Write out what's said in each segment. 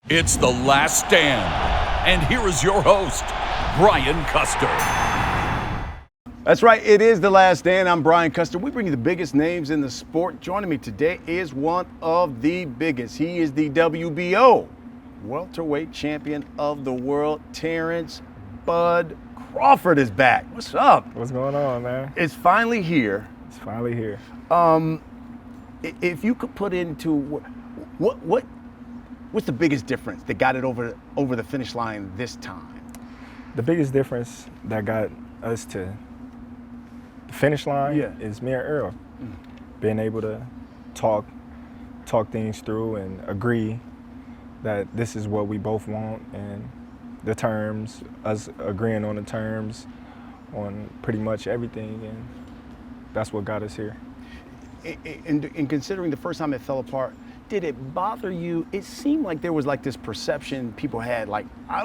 It's The Last Stand. And here is your host, Brian Custer. That's right, it is The Last Stand. I'm Brian Custer. We bring you the biggest names in the sport. Joining me today is one of the biggest. He is the WBO welterweight champion of the world. Terence Bud Crawford is back. What's up? What's going on, man? It's finally here. It's finally here. If you could put into what's the biggest difference that got it over the finish line this time? The biggest difference that got us to the finish line is me and Errol. Being able to talk things through and agree that this is what we both want, and the terms, us agreeing on the terms on pretty much everything, and that's what got us here. And considering the first time it fell apart, did it bother you? It seemed like there was like this perception people had, like, I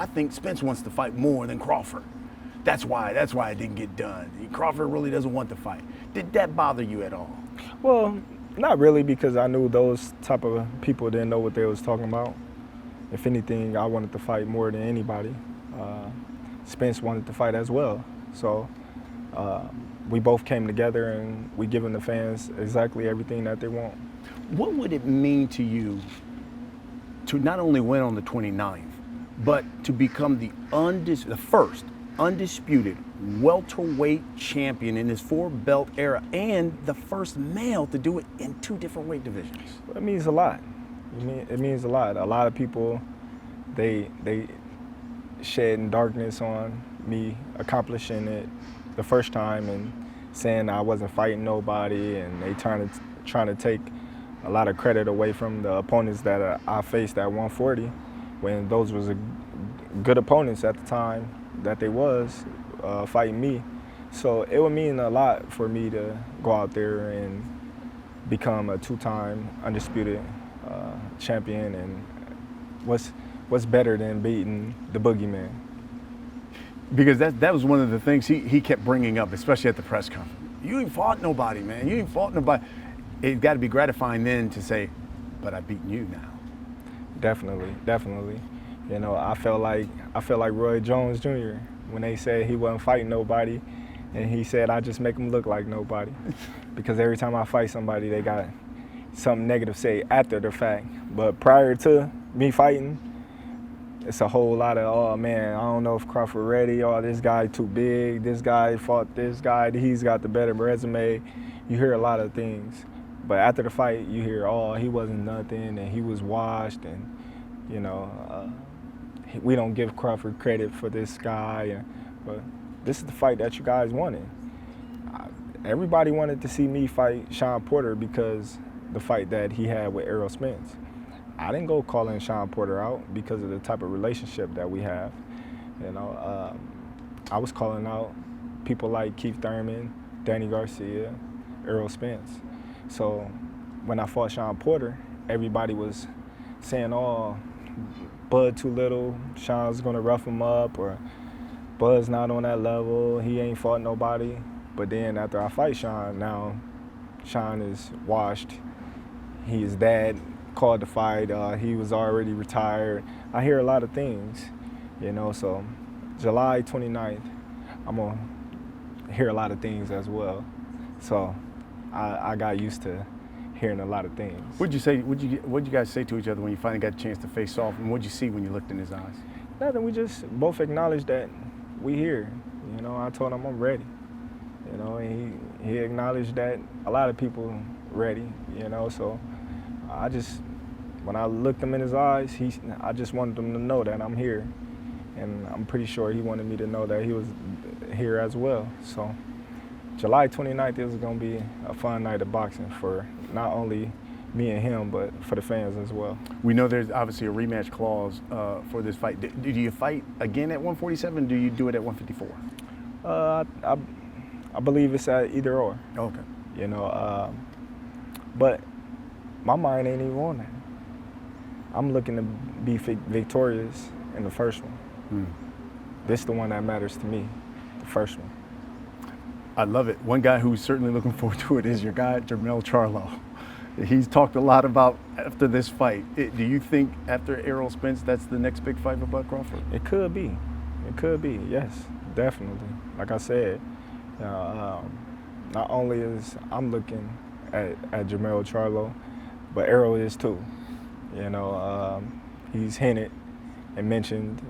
think Spence wants to fight more than Crawford. That's why it didn't get done. Crawford really doesn't want to fight. Did that bother you at all? Well, not really, because I knew those type of people didn't know what they was talking about. If anything, I wanted to fight more than anybody. Spence wanted to fight as well. So we both came together and we given the fans exactly everything that they want. What would it mean to you to not only win on the 29th, but to become the first undisputed welterweight champion in this four-belt era, and the first male to do it in two different weight divisions? It means a lot. It means a lot. A lot of people, they shedding darkness on me accomplishing it the first time and saying I wasn't fighting nobody, and they trying to take a lot of credit away from the opponents that I faced at 140, when those was good opponents at the time that they was fighting me. So it would mean a lot for me to go out there and become a two-time undisputed champion, and what's better than beating the boogeyman? Because that was one of the things he kept bringing up, especially at the press conference. You ain't fought nobody, man. You ain't fought nobody. It's got to be gratifying then to say, but I've beaten you now. Definitely. You know, I felt like Roy Jones Jr. when they said he wasn't fighting nobody, and he said I just make him look like nobody. Because every time I fight somebody, they got something negative to say after the fact. But prior to me fighting, it's a whole lot of, oh man, I don't know if Crawford ready, oh this guy too big, this guy fought this guy, he's got the better resume. You hear a lot of things. But after the fight, you hear, oh, he wasn't nothing, and he was washed, and, you know, we don't give Crawford credit for this guy. But this is the fight that you guys wanted. Everybody wanted to see me fight Shawn Porter because the fight that he had with Errol Spence. I didn't go calling Shawn Porter out because of the type of relationship that we have. You know, I was calling out people like Keith Thurman, Danny Garcia, Errol Spence. So when I fought Shawn Porter, everybody was saying, oh, Bud too little, Shawn's gonna rough him up, or Bud's not on that level, he ain't fought nobody. But then after I fight Shawn, now Shawn is washed. His dad called the fight, he was already retired. I hear a lot of things, you know, so July 29th, I'm gonna hear a lot of things as well. So I got used to hearing a lot of things. What'd you guys say to each other when you finally got a chance to face off, and what'd you see when you looked in his eyes? Nothing, we just both acknowledged that we here. You know, I told him I'm ready. You know, and he acknowledged that a lot of people ready, you know, so when I looked him in his eyes, I just wanted him to know that I'm here. And I'm pretty sure he wanted me to know that he was here as well. So July 29th is going to be a fun night of boxing for not only me and him, but for the fans as well. We know there's obviously a rematch clause for this fight. Do you fight again at 147? Do you do it at 154? I believe it's at either or. Okay. You know, but my mind ain't even on that. I'm looking to be victorious in the first one. This is the one that matters to me, the first one. I love it. One guy who's certainly looking forward to it is your guy, Charlo. He's talked a lot about after this fight. Do you think after Errol Spence, that's the next big fight for Bud Crawford? It could be. It could be, yes, definitely. Like I said, not only is I'm looking at Jermell Charlo, but Errol is too. He's hinted and mentioned,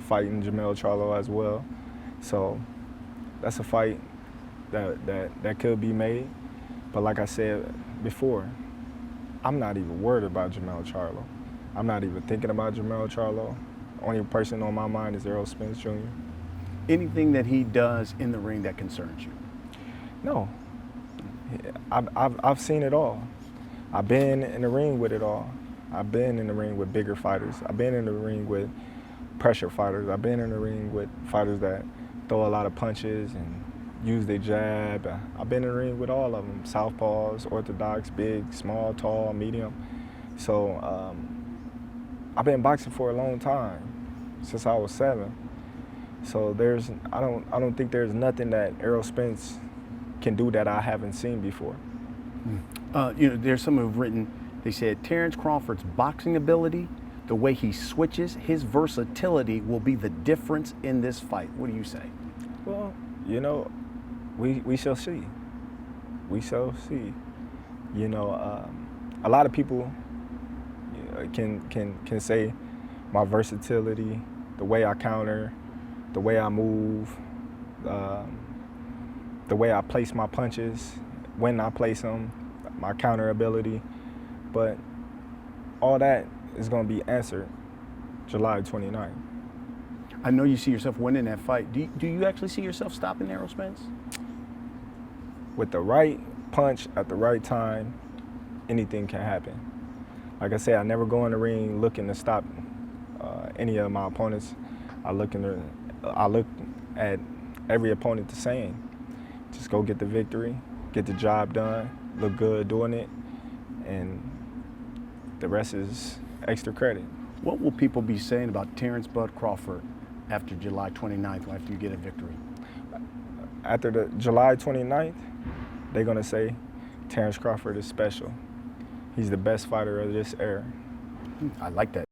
fighting Jermell Charlo as well. So that's a fight that could be made. But like I said before, I'm not even worried about Jermell Charlo. I'm not even thinking about Jermell Charlo. Only person on my mind is Errol Spence Jr. Anything that he does in the ring that concerns you? No. I've seen it all. I've been in the ring with it all. I've been in the ring with bigger fighters. I've been in the ring with pressure fighters. I've been in the ring with fighters that throw a lot of punches and use their jab. I've been in the ring with all of them, southpaws, orthodox, big, small, tall, medium. So I've been boxing for a long time, since I was 7. So I don't think there's nothing that Errol Spence can do that I haven't seen before. There's some who've written, they said Terence Crawford's boxing ability, the way he switches, his versatility will be the difference in this fight. What do you say? Well, we shall see. We shall see. A lot of people can say my versatility, the way I counter, the way I move, the way I place my punches, when I place them, my counter ability. But all that is going to be answered July 29th. I know you see yourself winning that fight. Do you actually see yourself stopping Errol Spence? With the right punch at the right time, anything can happen. Like I said, I never go in the ring looking to stop any of my opponents. I look at every opponent the same. Just go get the victory, get the job done, look good doing it, and the rest is extra credit. What will people be saying about Terence Bud Crawford after July 29th, after you get a victory? After the July 29th, they're gonna say Terence Crawford is special. He's the best fighter of this era. I like that.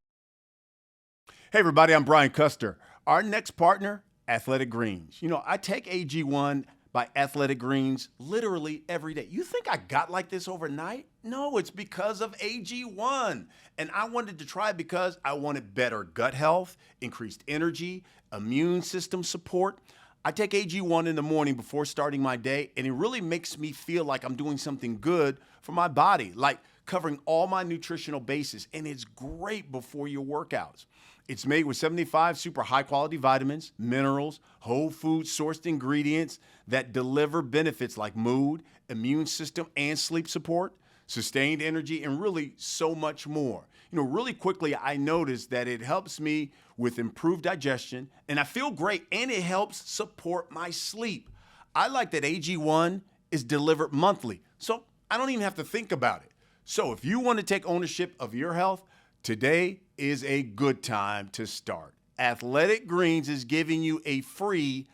Hey everybody, I'm Brian Custer. Our next partner, Athletic Greens. I take AG1 by Athletic Greens literally every day. You think I got like this overnight? No, it's because of AG1. And I wanted to try it because I wanted better gut health, increased energy, immune system support. I take AG1 in the morning before starting my day, and it really makes me feel like I'm doing something good for my body, like covering all my nutritional bases, and it's great before your workouts. It's made with 75 super high quality vitamins, minerals, whole food sourced ingredients that deliver benefits like mood, immune system, and sleep support, sustained energy, and really so much more. Really quickly, I noticed that it helps me with improved digestion, and I feel great, and it helps support my sleep. I like that AG1 is delivered monthly, so I don't even have to think about it. So if you want to take ownership of your health, today is a good time to start. Athletic Greens is giving you a free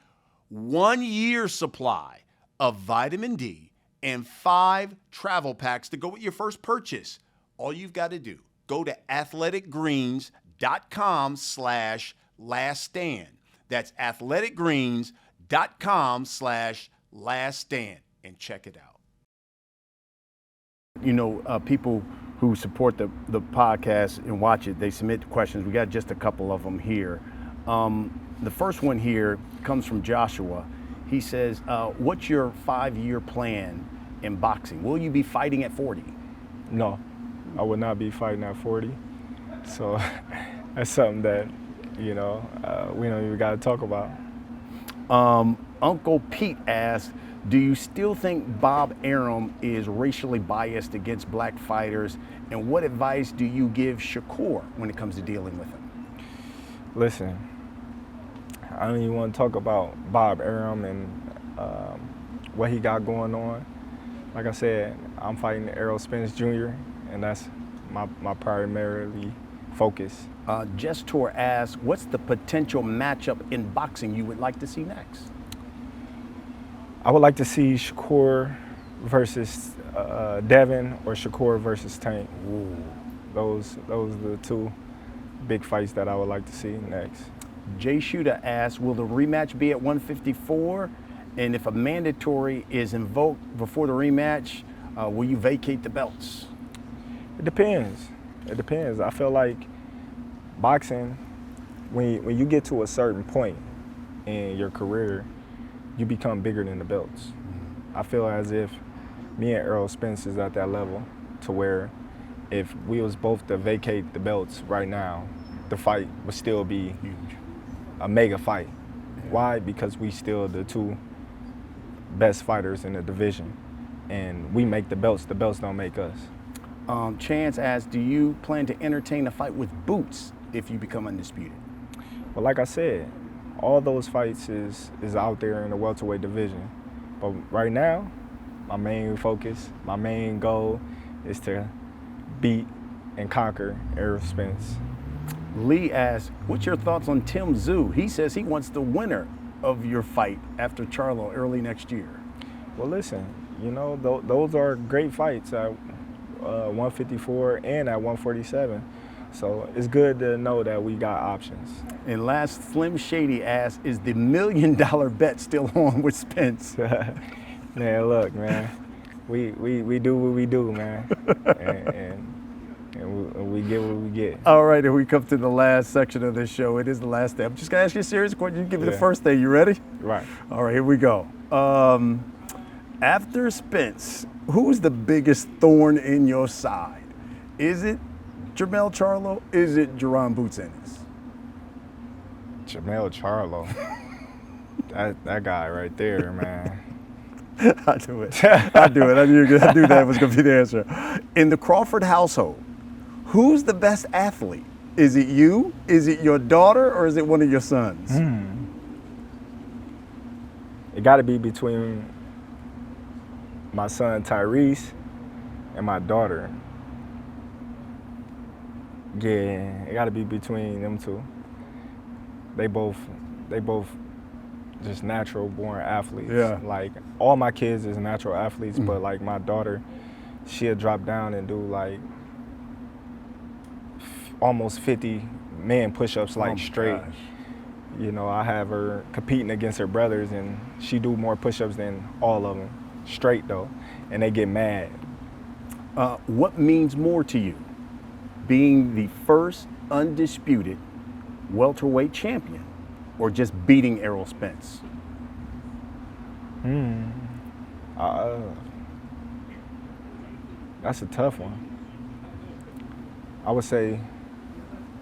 1-year supply of vitamin D and 5 travel packs to go with your first purchase. All you've got to do, go to athleticgreens.com/laststand. That's athleticgreens.com/laststand and check it out. People who support the podcast and watch it, they submit questions. We got just a couple of them here. The first one here comes from Joshua. He says, what's your 5-year plan in boxing? Will you be fighting at 40? No, I would not be fighting at 40. So that's something that, we don't even got to talk about. Uncle Pete asked, do you still think Bob Arum is racially biased against black fighters? And what advice do you give Shakur when it comes to dealing with him? Listen, I don't even want to talk about Bob Arum and what he got going on. Like I said, I'm fighting Errol Spence Jr., and that's my primary focus. Jess Tour asks, what's the potential matchup in boxing you would like to see next? I would like to see Shakur versus Devin or Shakur versus Tank. Ooh. Those are the two big fights that I would like to see next. Jay Shooter asks, will the rematch be at 154? And if a mandatory is invoked before the rematch, will you vacate the belts? It depends. It depends. I feel like boxing, when you get to a certain point in your career, you become bigger than the belts. I feel as if me and Errol Spence is at that level to where if we was both to vacate the belts right now, the fight would still be Huge. A mega fight. Why? Because we still the two best fighters in the division. And we make the belts don't make us. Chance asks, do you plan to entertain a fight with Boots if you become undisputed? Well, like I said, all those fights is out there in the welterweight division. But right now, my main focus, my main goal is to beat and conquer Errol Spence. Lee asks, what's your thoughts on Tim Tszyu? He says he wants the winner of your fight after Charlo early next year. Well, listen, you know, those are great fights at 154 and at 147. So it's good to know that we got options. And last, Slim Shady asks, is the $1 million bet still on with Spence? Man, look, man, we do what we do, man, and we get what we get. All right, and we come to the last section of this show. It is the last day. I'm just gonna ask you a serious question. You give me the first thing. You ready? Right. All right, here we go. After Spence, who's the biggest thorn in your side? Is it Jermell Charlo? Is it Jerron Boots Ennis? Jermell Charlo. that guy right there, man. I do it. I do it. I knew that was going to be the answer. In the Crawford household, who's the best athlete? Is it you? Is it your daughter? Or is it one of your sons? It got to be between my son Tyrese and my daughter. Yeah, it got to be between them two. They both just natural born athletes. Yeah. Like all my kids is natural athletes, but like my daughter, she'll drop down and do like almost 50 man push-ups like straight. Gosh. You know, I have her competing against her brothers and she do more push-ups than all of them, straight though, and they get mad. What means more to you? Being the first undisputed welterweight champion or just beating Errol Spence? That's a tough one. I would say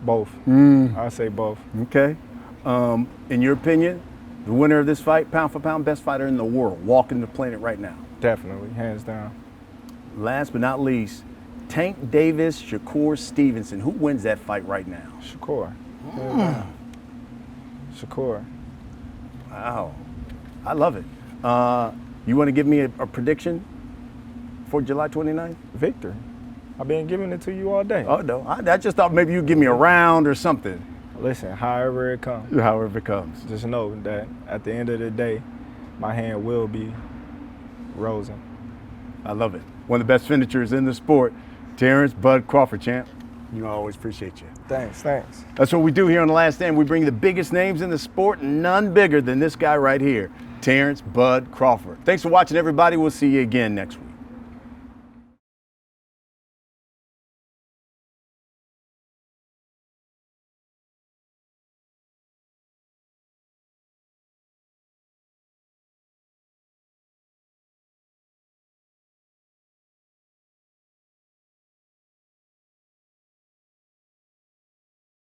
both. I would say both. Okay. In your opinion, the winner of this fight, pound for pound, best fighter in the world, walking the planet right now? Definitely, hands down. Last but not least, Tank Davis, Shakur Stevenson. Who wins that fight right now? Shakur. Yeah. Shakur. Wow. I love it. You want to give me a prediction for July 29th? Victor. I've been giving it to you all day. Oh, no. I just thought maybe you'd give me a round or something. Listen, however it comes. However it comes. Just know that at the end of the day, my hand will be rosing. I love it. One of the best finishers in the sport. Terence Bud Crawford, champ. You know, I always appreciate you. Thanks. That's what we do here on The Last Stand. We bring the biggest names in the sport, none bigger than this guy right here, Terence Bud Crawford. Thanks for watching, everybody. We'll see you again next week.